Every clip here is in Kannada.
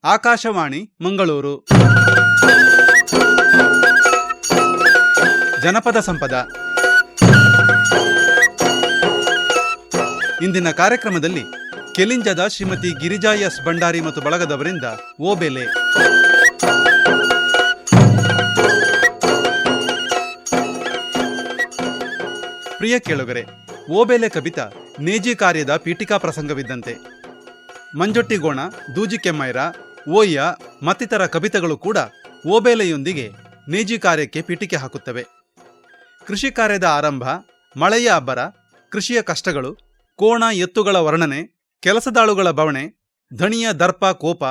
ಆಕಾಶವಾಣಿ ಮಂಗಳೂರು. ಜನಪದ ಸಂಪದ. ಇಂದಿನ ಕಾರ್ಯಕ್ರಮದಲ್ಲಿ ಕೆಲಿಂಜದ ಶ್ರೀಮತಿ ಗಿರಿಜಾ ಎಸ್ ಭಂಡಾರಿ ಮತ್ತು ಬಳಗದವರಿಂದ ಓಬೆಲೆ. ಪ್ರಿಯ ಕೇಳುಗರೆ, ಓಬೆಲೆ ಕವಿತ ನೇಜಿ ಕಾರ್ಯದ ಪೀಠಿಕಾ ಪ್ರಸಂಗವಿದ್ದಂತೆ. ಮಂಜೊಟ್ಟಿಗೋಣ, ದೂಜಿ ಕೆಮ್ಮೈರ, ಓಯ್ಯ ಮತ್ತಿತರ ಕವಿತೆಗಳು ಕೂಡ ಓಬೆಲೆಯೊಂದಿಗೆ ನೇಜಿ ಕಾರ್ಯಕ್ಕೆ ಪೀಠಿಕೆ ಹಾಕುತ್ತವೆ. ಕೃಷಿ ಕಾರ್ಯದ ಆರಂಭ, ಮಳೆಯ ಅಬ್ಬರ, ಕೃಷಿಯ ಕಷ್ಟಗಳು, ಕೋಣ ಎತ್ತುಗಳ ವರ್ಣನೆ, ಕೆಲಸದಾಳುಗಳ ಬವಣೆ, ಧಣಿಯ ದರ್ಪ ಕೋಪ,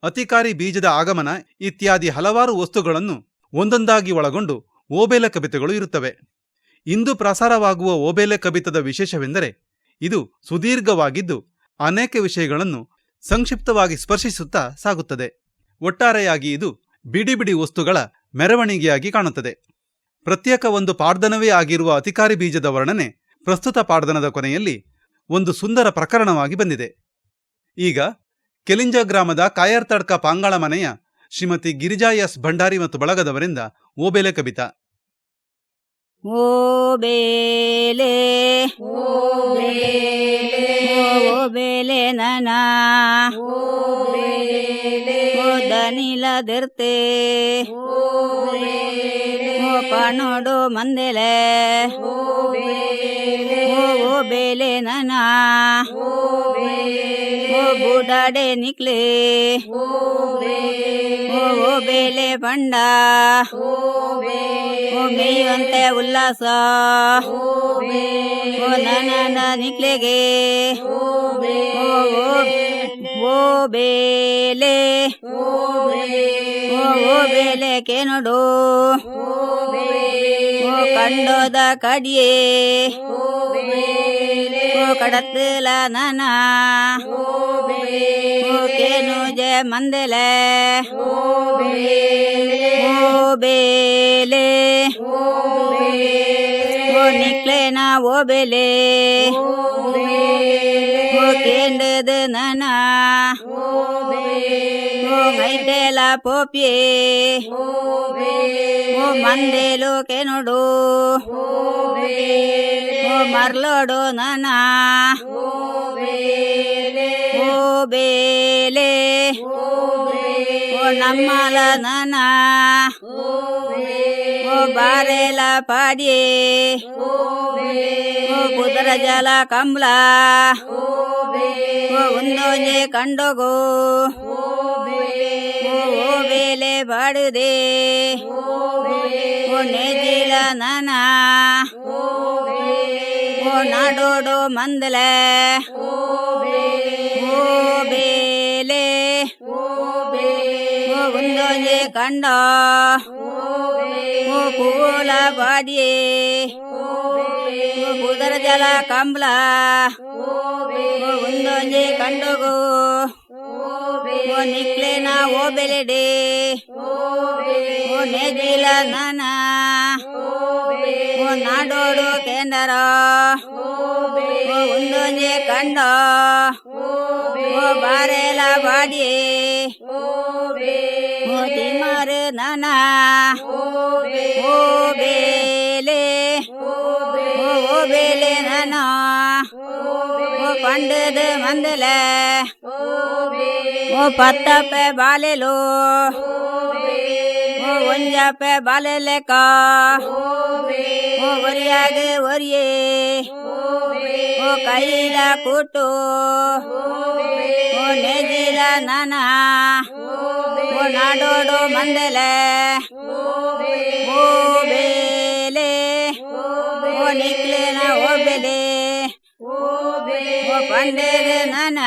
ಅತಿಕಾರಿ ಬೀಜದ ಆಗಮನ ಇತ್ಯಾದಿ ಹಲವಾರು ವಸ್ತುಗಳನ್ನು ಒಂದೊಂದಾಗಿ ಒಳಗೊಂಡು ಓಬೆಲೆ ಕವಿತೆಗಳು ಇರುತ್ತವೆ. ಇಂದು ಪ್ರಸಾರವಾಗುವ ಓಬೆಲೆ ಕವಿತದ ವಿಶೇಷವೆಂದರೆ ಇದು ಸುದೀರ್ಘವಾಗಿದ್ದು ಅನೇಕ ವಿಷಯಗಳನ್ನು ಸಂಕ್ಷಿಪ್ತವಾಗಿ ಸ್ಪರ್ಶಿಸುತ್ತಾ ಸಾಗುತ್ತದೆ. ಒಟ್ಟಾರೆಯಾಗಿ ಇದು ಬಿಡಿ ಬಿಡಿ ವಸ್ತುಗಳ ಮೆರವಣಿಗೆಯಾಗಿ ಕಾಣುತ್ತದೆ. ಪ್ರತ್ಯೇಕ ಒಂದು ಪಾಡ್ದನವೇ ಆಗಿರುವ ಅತಿಕಾರಿ ಬೀಜದ ವರ್ಣನೆ ಪ್ರಸ್ತುತ ಪಾಡ್ದನದ ಕೊನೆಯಲ್ಲಿ ಒಂದು ಸುಂದರ ಪ್ರಕರಣವಾಗಿ ಬಂದಿದೆ. ಈಗ ಕೆಲಿಂಜ ಗ್ರಾಮದ ಕಾಯರ್ತಡ್ಕ ಪಾಂಗಾಳ ಮನೆಯ ಶ್ರೀಮತಿ ಗಿರಿಜಾ ಎಸ್ ಭಂಡಾರಿ ಮತ್ತು ಬಳಗದವರಿಂದ ಓಬೆಲೆ ಕವಿತ. ಓಬೆಲೆ ಓಬೆಲೆ ನನ ದನಿಲದಿರ್ತೆ ಪಣೋಡು ಮಂದೆಲೆ ಓಬೆಲೆ ನನ ಬುಡಾಡೆ ನಿಕ್ಲೆ ಓಬೆಲೆ ಪಂಡ ಮೇಯುವಂತೆ ಉಲ್ಲಾಸ ನನ್ನ ನಿಕ್ಲೆಗೆ ಓಬೆಲೆ ಓಬೆಲೆ ಕೆನೋಡು ಕಂಡೋದ ಕಡಿಯೇ ಕಡತ್ತಲ ನನ ಕೇನು ಜೆ ಮಂದೆಲೆ ಓಬೆಲೆ ನಿಕ್ಲೇನ ಓಬೆಲೆ ಕೇಂದ್ರದ ನನ ಐಟೆಲ ಪೋಪಿಯೇ ಮಂದೇಲು ಕೆನೋಡು ಮರ್ಲೋಡು ನನ ಓಬೆಲೆ ನಮ್ಮಲ ನನ ಬಾರೆಲ ಪಾಡಿಯೇ ಕುದುರ ಜಲ ಕಂಬಳ ಒಂದೊಂಜೆ ಕಂಡೋಗೋ ಓಬೆಲೆ ಬಾಡುದೆ ನೇಜಿಲ ನನ ನಾಡೋಡು ಮಂದಲೆ ಓಬೆಲೆ ಒಂದೊಂಜೆ ಕಂಡ ಕೂಲ ಬಾಡಿಯೇ ಕುದುರ ಜಲ ಕಂಬಳ ಒಂದೊಂಜೆ ಕಂಡೋಗೋ ನಿಕ್ಲೇನ ಓಬೆಲೆಡೆ ನೇಜಿಲ ನನ ನಾಡೋಡು ಕೇಂದ್ರ ಒಂದೊಂಜೆ ಕಂಡ ಬಾರೆಲ ಬಾಡಿಯೇ ತಿಮ್ಮರ ನನ ಓಬೆಲೆ ಓಬೆಲೆ ನನ ಪಂಡದ ಮಂದಲೆ ಪತ್ತಪ್ಪೆ ಬಾಲೆಲು ಒಂಜಪ್ಪೆ ಬಾಲೆಲೆಕ ಒರಿಯಾಗ ಒರಿಯೇ ಕೈಲ ಕೂಟು ನೇಜಿಲ ನನ ನಾಡೋಡು ಮಂದಲೆ ಓಬೆಲೆ ನಿಕ್ಲೇನ ಓಬೆಲೆ ಪಂಡೇರ ನನ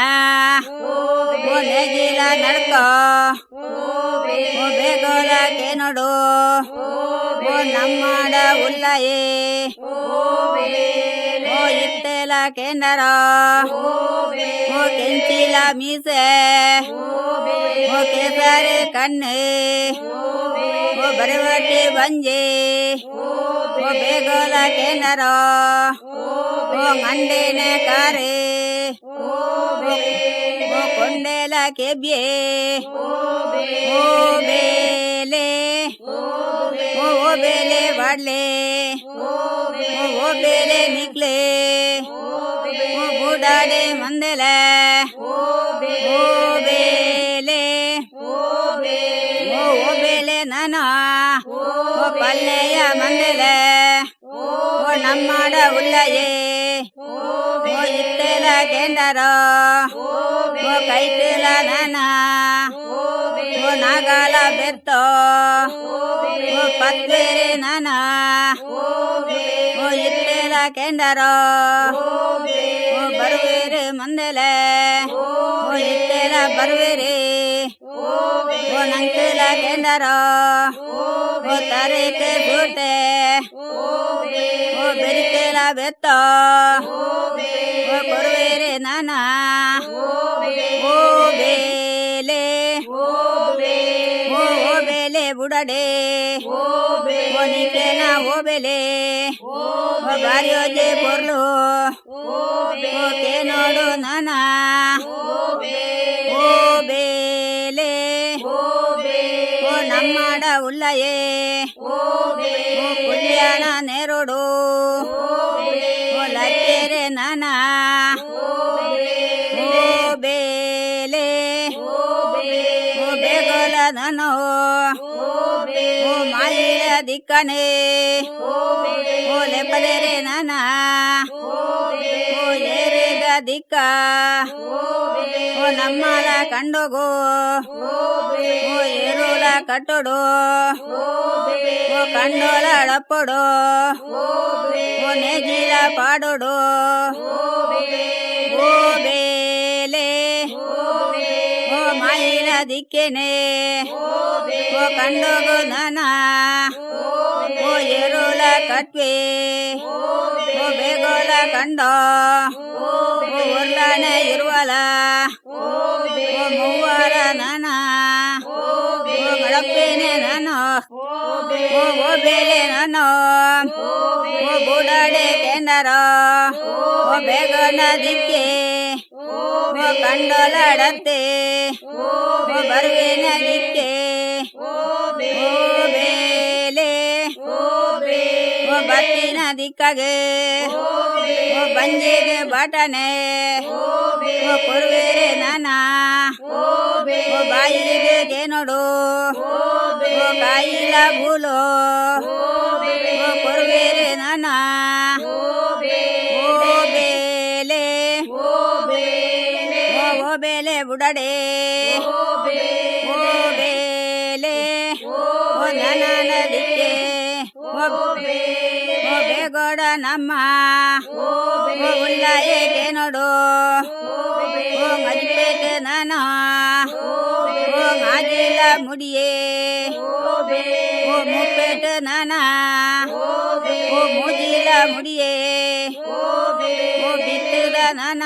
ನೇಜಿಲ ನಡ್ಕ ಬೇಗೋಲ ಕೇನೋಡು ನಮ್ಮಡ ಉಲ್ಲಯೇ ಇತ್ತೆಲ ಕೇಂದ್ರ ಕೆಂಚಿಲ ಮೀಸೆ ಕೇಸರಿ ಕಣ್ಣು ಬರವಟ್ಟಿ ಬಂಜೆ ಬೇಗೋಲ ಕೇಂದ್ರ ಮಂಡೇನೆ ಕಾರೆ ಕೊಂಡೆಲ ಕೆಬ್ಯೆ ಓ ಬೇಲೆ ಓ ಬೇಲೆ ಬಾಡ್ಲೆ ಓ ಬೇಲೆ ನಿಕ್ಲೆ ಓ ಬೂಡಾಡೆ ಮಂದೆಲ ಓ ಬೇಲೆ ಓ ಬೇಲೆ ನನ ಓ ಪಲ್ಲೆಯ ಮಂದೆಲ ಓ ನಮ್ಮಡ ಉಲ್ಲಯೇ ಓ ಇತ್ತೆಲ ಗೆಂಡರ ಓ ಕೈಟಲ ನನ ಓ ನಾಗಾಲ ಬೆತ್ತೋ ಓ ಪತ್ವೇರೆ ನನ ಓ ಇತ್ತೆಲ ಕೆಂಡರ ಓ ಬರುವೇರೆ ಮಂದೆಲೆ ಓ ಇತ್ತೆಲ ಬರುವೇರೆ ಓ ನಂಕೆಲ ಕೆಂಡರ ಓ ತರೇಕೆ ಬೂಟೆ ಓ ಬೆರಿಕೆಲ ಬೆತ್ತ ಓ ಕೊರುವೇರೆ ನಾನ ಓ ಬೇಲೆ ಓ ಬೇಲೆ ಬುಡಡೆ ಓ ನಿಕೆನ ಓ ಬೆಲೆ ಓ ಬಾರಿಯೋಜೆ ಪೊರ್ಲು ಓ ಕೇನೋಡು ನಾನ ಓ ಬೇಲೆ ಓ ನಮ್ಮಡ ಉಲ್ಲಯೇ ಓ ಕುಲ್ಯಾಣ ನೇರೋಡು ಓ ಲಕ್ಕೇರೆ ನಾನ ಓ ಬೇಲೆ ಓ ಬೇಗೋಲ ನನೋ ಓ ಮಾಯಿಯ ದಿಕ್ಕನೆ ಓ ಲೆಪಲೆರೆ ನಾನ ಓ ಏರೆಗ ದಿಕ್ಕ ಓ ನಮ್ಮಲ ಕಂಡೋಗೋ ಓ ಏರೋಲ ಕಟ್ಟೋಡು ಓ ಕಂಡೋಲ ಡಪ್ಪೋಡು ಓ ನೇಜಿಲ ಪಾಡೋಡು ಓ ಬೇಲೆ ಓ ಮಾಯಿಲ ದಿಕ್ಕೇನೆ ಓ ಕಂಡೋಗೋ ನಾನ ಓ ಏರೋಲ ಕಟ್ವೆ ಓ ಬೇಗೋಲ ಕಂಡೋ ಓ ಉರ್ಲಾನೆ ಇರುವಲ ಓ ಮೂವರ ನಾನ ಓ ಗಡಪ್ಪೇನೆ ನಾನು ಓ ಬೇಲೆ ನಾನು ಓ ಬೂಡಾಡೆ ಕೆಂಡರ ಓ ಬೇಗನ ದಿಕ್ಕೆ ಓ ಕಂಡೋಲಡತ್ತೆ ಓ ಬರುವೇನ ದಿಕ್ಕೆ ಓ ಬೇಲೆ ಓ ಬತ್ತಿನ ದಿಕ್ಕಗೆ ಓ ಬಂಜೆಗೆ ಬಾಟನೆ ಓ ಕೊರುವೇರೆ ನಾನ ಓ ಬಾಯಿಗೆ ಕೇನೋಡು ಓ ಕಾಯಿಲ ಭೂಲು ಓ ಕೊರುವೇರೆ ನಾನ ಓ ಬೇಲೆ ಓ ಬೇಲೆ ಬುಡಡೆ ಓ ಬೇಲೆ ಓ ನನ ದಿಕ್ಕೆ ಓ ಬೇಗೋಡ ನಮ್ಮ ಓ ಉಲ್ಲಯೇ ಕೇನೋಡು ಓ ಮಜ್ಪೇಟೆ ನಾನ ಓ ಮಾಜಿಲ ಮುಡಿಯೇ ಓ ಮುಪ್ಪೇಟೆ ನಾನ ಓ ಮೂಜಿಲ ಮುಡಿಯೇ ಓ ಬಿತ್ತದ ನಾನ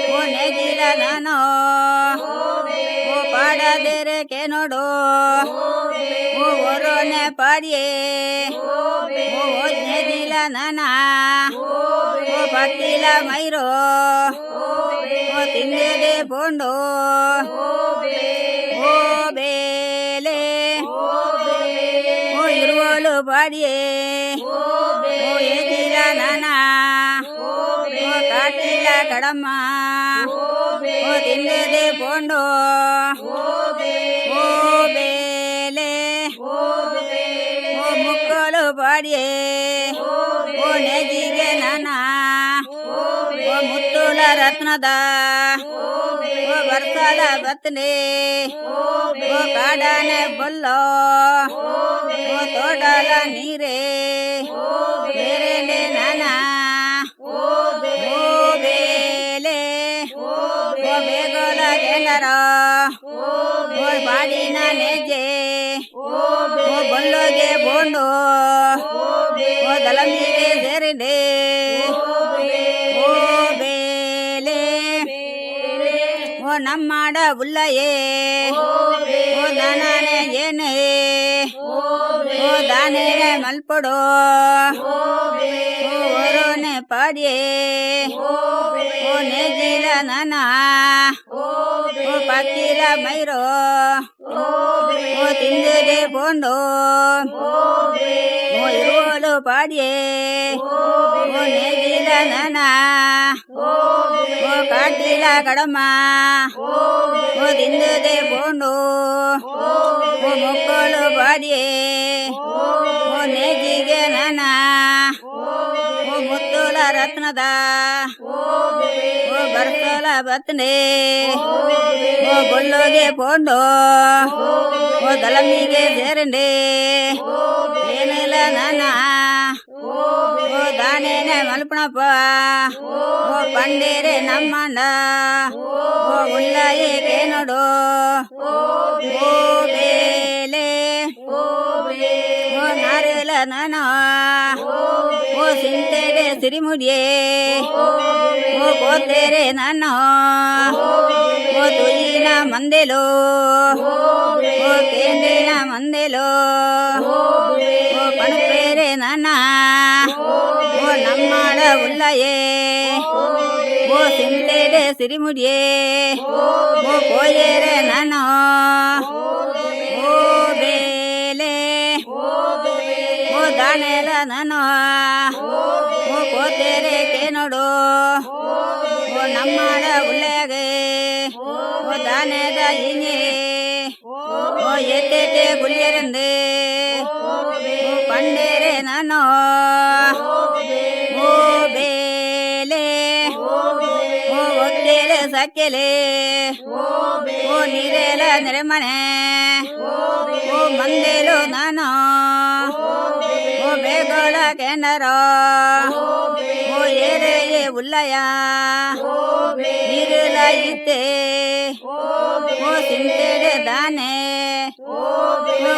ಓ ನೇಜಿಲ ನಾನು ಓ ಪಾಡದೇರೆ ಕೇನೋಡು ಓ ಒರೋನೆ ಪಾಡಿಯೇ ಓ ನೇಜಿಲ ನಾನ ಓ ಪಟ್ಟಿಲ ಮೈರೋ ಓ ತಿಂದೇದೆ ಬೋಂಡು ಓ ಬೇಲೆ ಓ ಇರುವಳು ಪಾಡಿಯೇ ಓ ಏಜಿಲ ನಾನ ಓ ಕಾಟಿಲ ಕಡಮ್ಮ ಓ ತಿಂದೇದೆ ಬೋಂಡು ಓ ಬೇಲೆ ಓ ಮುಕ್ಕಳು ಪಾಡಿಯೇ ಓ ನೇಜಿಗೆ ನಾನ ಓ ಮುತ್ತುಳ ರತ್ನದ ಓ ಬರ್ಸಾಲ ಬತ್ತನೆ ಓ ಕಾಡಾನೆ ಬೊಲ್ಲೋ ಓ ತೋಟಲ ನೀರೇ ಬೇರೆನೆ ನಾನ ಓ ಬೇಲೆ ಓ ಬೇಗೋಲ ಗೆಂಡರ ಓ ಬಾಡಿನ ನೇಜೆ ಓ ಬೊಲ್ಲೋಗೆ ಬೋಂಡು ಓ ದಲಂಬಿಗೆ ಸೇರಿದೆ ಓ ಬೇಲೆ ಓ ನಮ್ಮಡ ಉಲ್ಲಯೇ ಓ ದಾನೆ ಏನೇ ಓ ದಾನೆ ಮಲ್ಪೊಡು ಓ ಕಾಡಾನೆ ಪಾಡಿಯೇ ಓ ನೇಜಿಲ ನನ ಓ ಪಕ್ಕಿಲ ಮೈರೋ ಓ ತಿಂದರೆ ಬೋಂಡು ಓ ಇರುವಲು ಪಾಡಿಯೇ ಓ ನೇಜಿಲ ನನ ಓ ಕಾಟಿಲ ಕಡಮ ಓ ತಿಂದರೆ ಬೋಂಡು ಓ ಮೊಕ್ಕಳು ಪಾಡಿಯೇ ಓ ನೇಜಿಗೆ ನನ ಓ ಮುತ್ತುಲ ರತ್ನದ ಓ ಬರ್ಸಲ ಬತ್ತನೆ ಓ ಗೊಲ್ಲೋಗೆ ಪೋಂಡು ಓ ದಲಮಿಗೆ ಸೇರಂಡೆ ಏನಿಲ್ಲ ನಾನ ಓ ದಾನೇನೆ ಮಲ್ಪಣಪ್ಪ ಓ ಪಂಡೇರೆ ನಮ್ಮಂಡ ಓ ಉಳ್ಳಾಯಿಗೆ ನೋಡು ಓ ಬೇಲೆ ಓ ನಾರೆಲ ನಾನ ಓ ಸಿಂತೆಡೆ ಸಿರಿಮುಡಿಯೇ ಓ ಕೋತೆರೆ ನನ್ನ ಓ ತುಯಿನ ಮಂದೆಲೋ ಓ ಕೇಂದಿನ ಮಂದೆಲೋ ಓ ಪಣಪೇರೆ ನನ್ನ ಓ ನಮ್ಮಡ ಉಳ್ಳಯೇ ಓ ಸಿಂತೆಡೆ ಸಿರಿಮುಡಿಯೇ ಓ ಕೋಯೇರೆ ನನ್ನ ಓ ಬೇಲೆ ಓ ದಾನೆಲ ನಾನು ಓ ಕೋತೆರೆ ಕೇನೋಡು ಓ ನಮ್ಮಡ ಉಳ್ಳೆಗೆ ಓ ದಾನೆದ ಹಿಂಗೆ ಓ ಎತ್ತೇಟೆ ಗುಳಿಯರಂದೆ ಓ ಪಂಡೇರೆ ನಾನು ಓ ಬೇಲೆ ಓ ಒತ್ತೇಲೆ ಸಕ್ಕೆಲೆ ಓ ನೀರೆಲ ನೆರೆಮನೆ ಓ ಮಂದೇಲು ನಾನು ಓ ಬೇಗೋಳ ಕೆಂಡರ ಓ ಏರೆಯೇ ಉಲ್ಲಯ ನೀರುಲ ಇತ್ತೆ ಓ ಸಿಂತೆಡೆ ದಾನೆ ಓ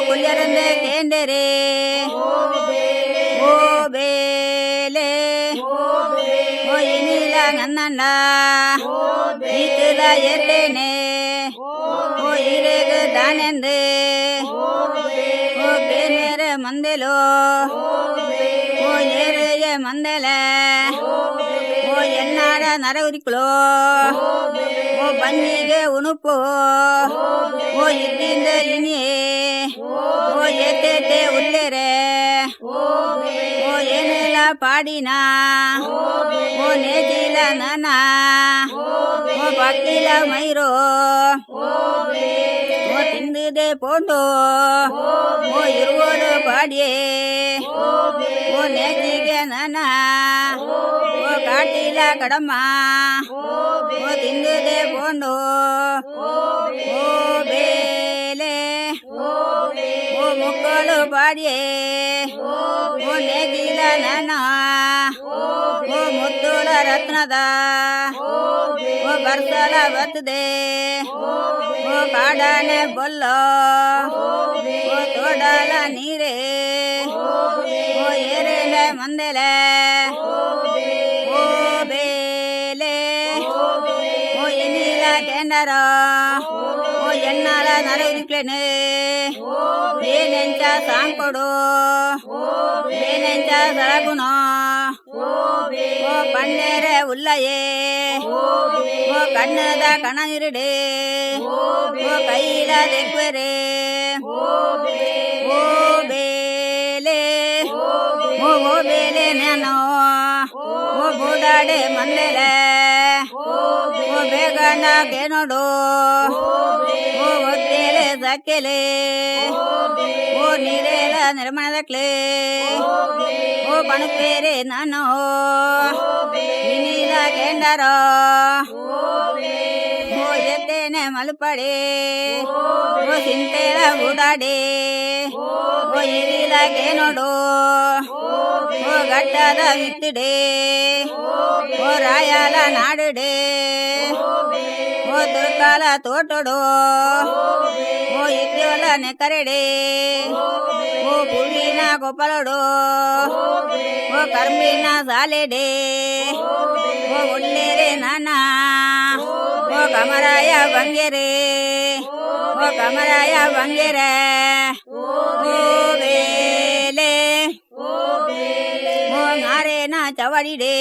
ಕುಲ್ಯರಂದೆ ಕೇಂಡೆರೆ ಓ ಬೇಲೆ ಓ ಇನಿಲ ನನ್ನಂಡ ಈತುಲ ಎತ್ತೇನೆ ಓ ಇರೆಗ ದಾನೆಂದೆ ಓ ಕೇನೇರೆ ಮಂದೆಲೋ ಓ ಏರೆಯ ಮಂದೆಲ ಓ ಎನ್ನಾಡ ನರ ಉರಿಕುಳೋ ಓ ಬನ್ನಿಗೆ ಉಣುಪು ಓ ಇದ್ದಿಂದ ಇನಿಯೇ ಓ ಎತ್ತೇಟೆ ಉಲ್ಲೆರೆ ಓ ಏನೆಲ್ಲ ಪಾಡಿನ ಓ ನೇಜಿಲ ನನ ಓ ಪಕ್ಕಿಲ ಮೈರೋ ಓ ತಿಂದಿದೆ ಪೋಂಡು ಓ ಇರುವಳು ಪಾಡಿಯೇ ಓ ನೇಜಿಗೆ ನನ ಓ ಕಾಟಿಲ ಕಡಮ್ಮ ಓ ತಿಂದಿದೆ ಪೋಂಡು ಓ ಬೇಲೆ ಓ ಮುಕ್ಕಳು ಪಾಡಿಯೇ ಓ ನೇಜಿಲ ನನ ಓ ಮುತ್ತುಳ ರತ್ನದ ಓ ಬರ್ಸಲ ಬತ್ತದೆ ಓ ಕಾಡಾನೆ ಬೊಲ್ಲೋ ಓ ತೋಡಲ ನೀರೇ ಓ ಏರೆಲೆ ಮಂದೆಲೆ ಓ ಬೇಲೆ ಓ ಎನಿಲ ಕೆಂಡರ ಓ ಎನ್ನಾಲ ನರ ಇರಿಕ್ಲೇನೆ ಏನೆಂಚ ಸಾಂಕೊಡು ಏನೆಂಚ ಸರಗುಣ ಓ ಪಂಡೇರೆ ಉಲ್ಲಯೇ ಓ ಕಣ್ಣದ ಕಣ ಇರುಡೆ ಓ ಕೈಲ ದೆಕ್ವೆರೆ ಓ ಬೇಲೆ ಓ ಬೇಲೆ ನಾನು ಓ ಬೂಡಾಡೆ ಮಂದೆಲೆ ಓ ಬೇಗಣ್ಣ ಕೇನೋಡು ಓ ಒತ್ತೇಲೆ ಸಕ್ಕೆಲೆ ಓ ನೀರೆಲ ನಿರ್ಮಣದಕ್ಲೆ ಓ ಪಣಪೇರೆ ನಾನು ಇನಿಲ ಕೆಂಡರ ಓ ಎತ್ತೇನೆ ಮಲ್ಪಡೆ ಓ ಸಿಂತೆಲ ಬೂಡಾಡೆ ಓ ಇರಿಲ ಕೇನೋಡು ಓ ಗಟ್ಟದ ವಿತ್ತಿಡೆ ಓ ರಾಯಲ ನಾಡುಡೆ ಓ ತುರ್ಕಾಲ ತೋಟಡು ಓ ಇದ್ಯೋಲ ನೆಕರೆಡೆ ಓ ಪುವಿನ ಕೊಪ್ಪಲಡು ಓ ಕರ್ಮಿನ ಸಾಲೆಡೆ ಓ ಉಳ್ಳೇರೆ ನಾನ ಓ ಕಮರಾಯ ಬಂಗೆರೆ ಓ ಕಮರಾಯ ಬಂಗೆರೆ ಓ ಬೇಲೆ ಓ ನಾರೇನ ಚವಡಿಡೆ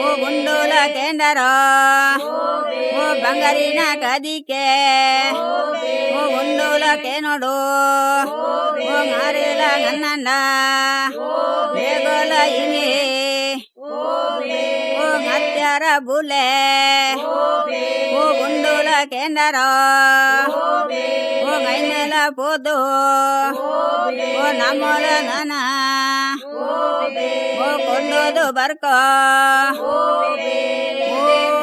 ಓ ಗುಂಡೋಲ ಕೇಂದರ ಓ ಬಂಗಾರಿನ ಕದಿಕೆ ಓ ಗುಂಡೋಲ ಕೇನೋಡು ಓ ಮಾರೇಲ ಗನ್ನಂಡ ಬೇಗೋಲ ಇನಿ ಓ ಮತ್ಯಾರ ಬುಲೆ ಓ ಗುಂಡೋಲ ಕೇಂದರ ಓ ಗೈನೆಲ ಪೋದು ಓ ನಮ್ಮೋಲ ನನ ಓ ಕೊಂಡೋದು ಬರ್ಕೋ ಓ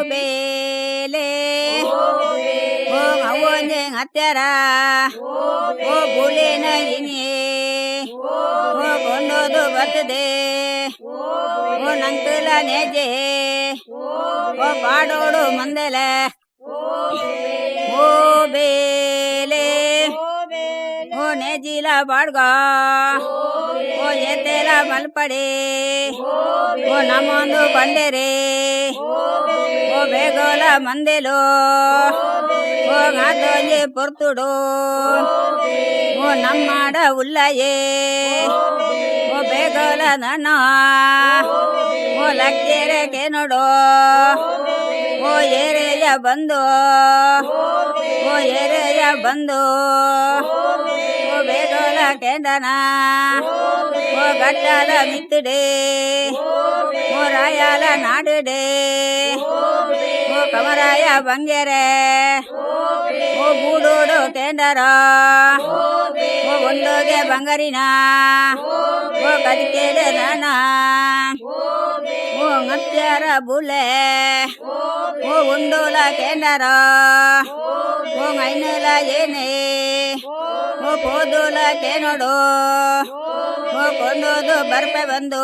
ಬೇಲೆ ಓ ಅವೊಂದೆ ಹತ್ಯಾರ ಓ ಬುಲಿನ ಇನಿ ಓ ಕೊಂಡೋದು ಬರ್ತದೆ ಓ ನಂಕಲ ನೇಜೆ ಓ ಪಾಡೋಡು ಮಂದೆಲೆ ಓ ಬೇಲೆ ಓ ನೇಜಿಲ ಬಾಡ್ಗ ಓ ಎತ್ತೆಲ ಮಲ್ಪಡೆ ಓ ನಮ್ಮೊಂದು ಬಂಡೆರೆ ಓ ಬೇಗೋಲ ಮಂದೆಲು ಓ ಗಾದೋಜಿ ಪೊರ್ತುಡು ಓ ನಮ್ಮಡ ಉಲ್ಲಯೇ ಓ ಬೇಗೋಲ ನನ್ನ ಓ ಲಕ್ಕೆರೆ ಕೇನೋಡು ಓ ಏರೆಯ ಬಂದು ಓ ಏರೆಯ ಬಂದು ಓ ಬೇಗೋಲ ಕೇಂದನ ಓ ಗಟ್ಟದ ಮಿತ್ತಡೆ ಓ ರಾಯಲ ನಾಡುಡೆ ಓ ಕಮರಾಯ ಬಂಗೆರೆ ಓ ಬೂಡೋಡು ಕೇಂದರ ಓ ಒಂದೋಗೆ ಬಂಗಾರಿನ ಓ ಕದಿಕೆಲೆ ನಾನ ಓ ಹತ್ಯಾರ ಬುಲೆ ಓ ಉಂಡೋಲ ಕೇಂದರ ಓ ಐನಲ ಏನೇ ಓ ಪೋದೋಲ ಕೇನೋಡು ಓ ಕೊಂಡೋದು ಬರ್ಪೆ ಬಂದು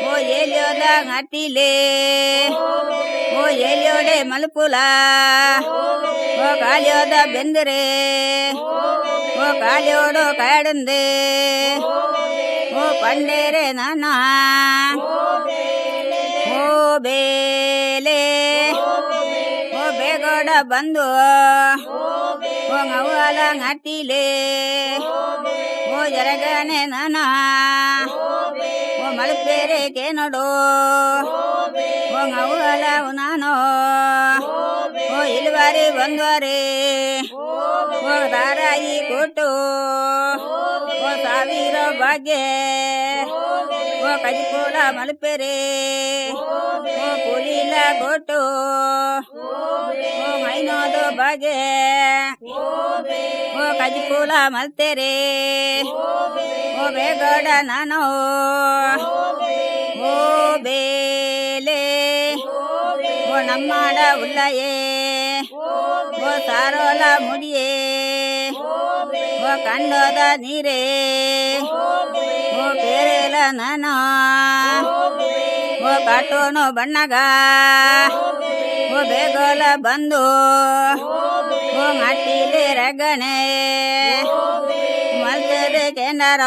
ಓ ಏಲಿಯೋದ ಹಟ್ಟಿಲೆ ಓ ಏಲಿಯೋಡೆ ಮಲ್ಪುಲ ಓ ಕಾಲಿಯೋದ ಬೆಂದರೆ ಓ ಕಾಲಿಯೋಡು ಕಾಡಂದೆ ಓ ಪಂಡೇರೆ ನಾನ ಓ ಬೇಲೆ ಓ ಬೇಗೋಡ ಬಂದು ಓ ಅವಲ ಹಟ್ಟಿಲೆ ಓ ಜರಗನೆ ನಾನ ಓ ಮಲ್ಪೇರೆ ಕೇನೋಡು ಓ ಅವಲ ನಾನು ಓ ಇಲ್ವಾರಿ ಬಂದ್ವಾರೆ ಓ ದಾರಾಯಿ ಕೊಟ್ಟು ಓ ಸಾವಿರ ಭಾಗ್ಯ ಓ ಕಜಿಪೋಲ ಮಲ್ಪೆರೆ ಓ ಪುಲಿಲ ಕೊಟ್ಟು ಓ ಮೈನೋದು ಭಾಗ್ಯ ಓ ಕಜಿಪೋಲ ಮಲ್ತೆರೆ ಓ ಬೇಗೋಡ ನಾನು ಓ ಬೇಲೆ ಓ ನಮ್ಮಡ ಉಲ್ಲಯೇ ಓ ಸಾರೋಲ ಮುಡಿಯೇ ಓ ಕಂಡೋದ ನೀರೇ ಓ ಬೇರೆಲ ನಾನು ಓ ಕಾಟೋನು ಬಣ್ಣಗ ಓ ಬೇಗೋಲ ಬಂದು ಓ ಮಟ್ಟಿಲೆ ರಗಣೆ ಮಲ್ತೆರೆ ಕೇಂದರ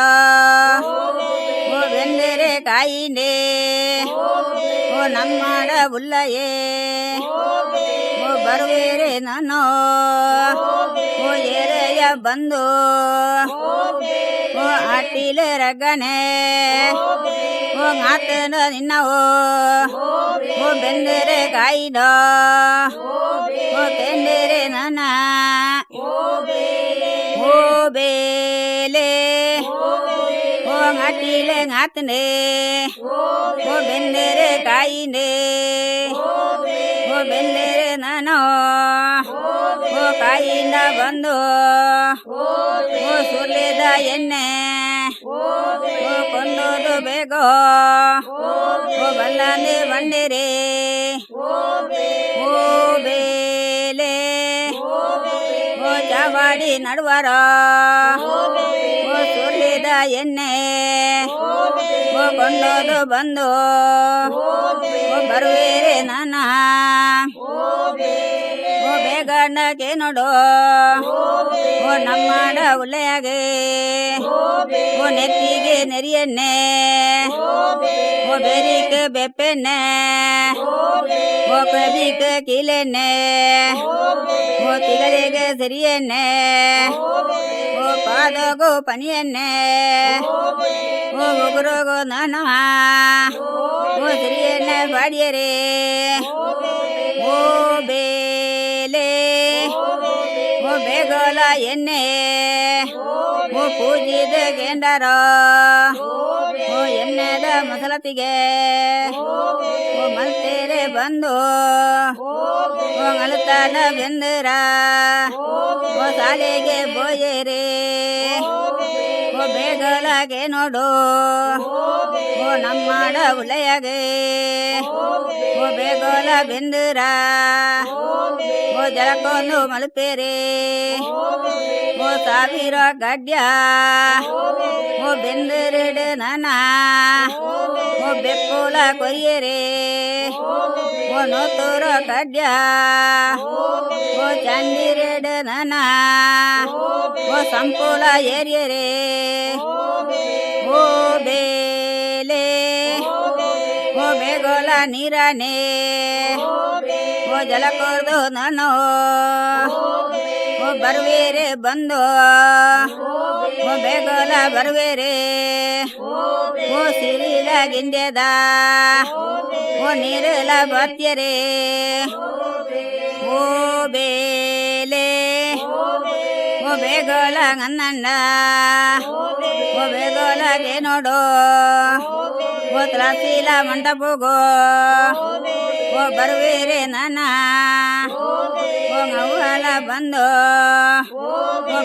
ಓ ಬೆಂದರೆ ಕಾಯಿನೆ ಓ ನಮ್ಮಡ ಉಲ್ಲಯೇ ಓ ಬರುವೇರೆ ನಾನು ಓ ಏರೆಯ ಬಂದು ಓ ಆಟಿಲೆ ರಗಣೆ ಓ ಮಾತನ ನಿನ್ನವೋ ಓ ಬೆಂದರೆ ಕಾಯಿನ ಓ ಕೆಂದರೆ ನನ್ನ ಓ ಬೇಲೆ ಓ ಆಟಿಲೆ ಗಾತನೆ ಓ ಬೆಂದರೆ ಕಾಯಿನೆ ಓ ಬೆಂದರೆ ನಾನು ಓ ಕಾಯಿಂದ ಬಂದು ಓ ಸುರ್ಲಿದ ಎಣ್ಣೆ ಓ ಕೊಂಡೋದು ಬೇಗೋ ಓ ಬಲ್ಲಾನೆ ಬಂಡಿರಿ ಓ ಬೇಲೆ ಓ ಜಾವಾಡಿ ನಡುವರ ಓ ಸುರ್ಲಿದ ಎಣ್ಣೆ ಓ ಕೊಂಡೋದು ಬಂದು ಓ ಬರುವೇರೆ ನಾನ ಓ ಬೇಗಣ್ಣಕ್ಕೆ ನೋಡು ಓ ನಮ್ಮಡ ಉಲ್ಲೆಯಾಗೆ ಓ ನೆತ್ತಿಗೆ ನೆರಿಯಣ್ಣೆ ಓ ಬೆರಿಕೆ ಬೆಪ್ಪೆಣ್ಣೆ ಓ ಕಬಿಕೆ ಕಿಲೆಣ್ಣೆ ಓ ತಿಗಳಿಗೆ ಸಿರಿ ಎಣ್ಣೆ ಓ ಪಾದಗೋ ಪನಿ ಎಣ್ಣೆ ಓ ಉಗುರುಗೋ ನಾನು ಓ ಸಿರಿ ಎಣ್ಣೆ ಬಾಡಿಯರೇ ಓ ಬೇಲೆ ಓ ಬೇಗೋಲ ಎಣ್ಣೆ ಓ ಪೂಜಿದ ಗೆಂಡರ ಓ ಎಣ್ಣೆದ ಮಸಲತಿಗೆ ಓ ಮಲ್ತೇರೆ ಬಂದು ಓ ಅಳುತ್ತಾನ ಬೆಂದರ ಓ ಸಾಲೆಗೆ ಬೋಯೇರೆ ಓ ಬೇಗೋಲಾಗೆ ನೋಡು ಓ ನಮ್ಮಡ ಉಳೆಯಾಗೆ ಓ ಬೇಗೋಲ ಬೆಂದರ ಓ ಜಲಕೊಂದು ಮಲ್ಪೇರೆ ಓ ಸಾವಿರ ಗಡ್ಯ ಓ ಬೆಂದರೆಡು ನನ ಓ ಬೆಕ್ಕುಲ ಕೊಯ್ಯರೆ ಓ ನೋತೂರ ಕಡ್ಯ ಓ ಚಂದಿರೆಡು ನನ ಓ ಸಂಪೂಲ ಏರಿಯರೆ ಓ ಬೇಲೆ ಓ ಬೇಗೋಲ ನೀರಾನೆ ಓ ಜಲಕೋರ್ದು ನಾನು ಓ ಬರುವೇರೆ ಬಂದು ಓ ಬೇಗೋಲ ಬರುವೇರೆ ಓ ಸಿರಿಲ ಗಿಂಡ್ಯದ ಓ ನೀರಲ ಬರ್ತ್ಯರೆ ಓ ಬೇಲೆ ಓ ಬೇಗೋಲ ಗನ್ನಣ್ಣ ಓ ಬೇಗೋಲಗೆ ನೋಡು ಓ ತ್ರಾಸಿಲ ಮಂಟಪಗೋ ಓ ಬರುವೇರೆ ನಾನ ಓ ಮೌಲ ಬಂದು ಓ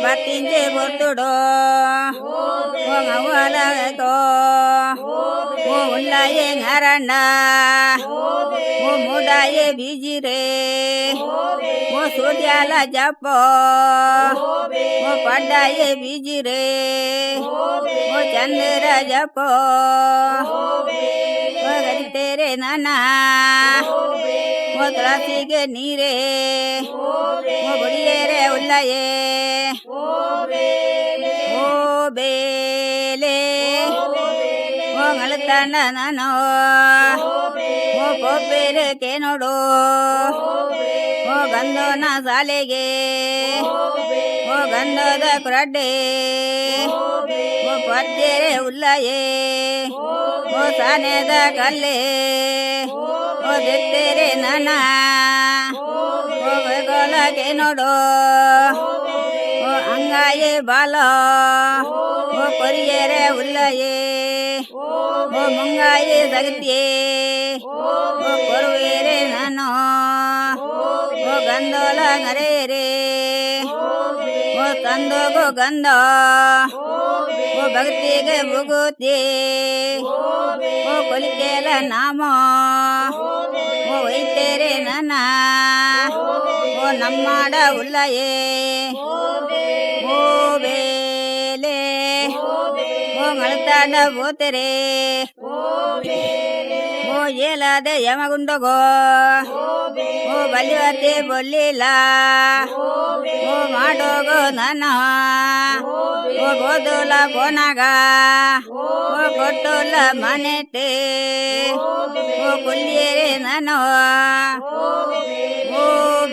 ಬತ್ತಿಂಜೆ ಬರ್ತುಡು ಓ ಮೌಲ ಓ ಉಳ್ಳಾಯೆ ನಾರಣ್ಣ ಓ ಮೂಡಾಯೆ ಬೀಜಿರೆ ಓ ಸೂರ್ಯಾಲ ಜಪ ಓ ಪಡ್ಡಾಯೆ ಬೀಜಿರೆ ಓ ಚಂದ್ರ ಜಪ ಓ ಗರಿತೇರೆ ನಾನ ಓ ತುಳಸಿಗೆ ನೀರೇ ಓ ಬಡಿಯೇರೆ ಉಳ್ಳಾಯೆ ಓ ಬೇಲೆ ಓ ಅಳುತ್ತಾನ ನಾನು ಓ ಕೊಬ್ಬೇರಕ್ಕೆ ನೋಡು ಓ ಗಂಧೋನ ಸಾಲೆಗೆ ಓ ಗಂಧದ ಕೊರಡ್ಡೆ ಓ ಪದ್ಯರೆ ಉಳ್ಳಾಯೆ ಓ ಸಾನೆದ ಕಲ್ಲೆ ಓ ದೆತ್ತೇರೆ ನಾನ ಓ ಬೇಗೋಲಗೆ ನೋಡು ಓ ಅಂಗಾಯೆ ಬಾಲ ಓ ಕೊರಿಯರೆ ಉಳ್ಳಾಯೆ ಓ ಮುಂಗಾಯೆ ಸಗತಿಯೇ ಓ ಕೊರುವೇರೆ ನಾನು ಓ ಗಂಧೋಲ ಗರೇರೆ ಓ ತಂದೋಗೋ ಗಂಧ ಓ ಭಕ್ತಿಗೆ ಮುಗುತಿ ಓ ಕೊಲಿಕೆಲ ನಾಮ ಓ ಒಯ್ತೇರೆ ನನ್ನ ಓ ನಮ್ಮಡ ಉಳ್ಳಾಯೆ ಓ ಬೇಲೆ ಓ ಮಳ್ತಾಡ ಬೋತೆರೆ ಓ ಏಲಾದೆ ಯಮಗುಂಡಗೋ ಓ ಬಲಿವತ್ತೆ ಬೊಲ್ಲಿಲ್ಲ ಓ ಮಾಡೋಗೋ ನನ್ನ ಓ ಗೋದೋಲ ಬೋನಾಗ ಓ ಕೊಟ್ಟೋಲ ಮನೆಟೆ ಓ ಕೊಲ್ಲಿಯರೆ ನಾನು ಓ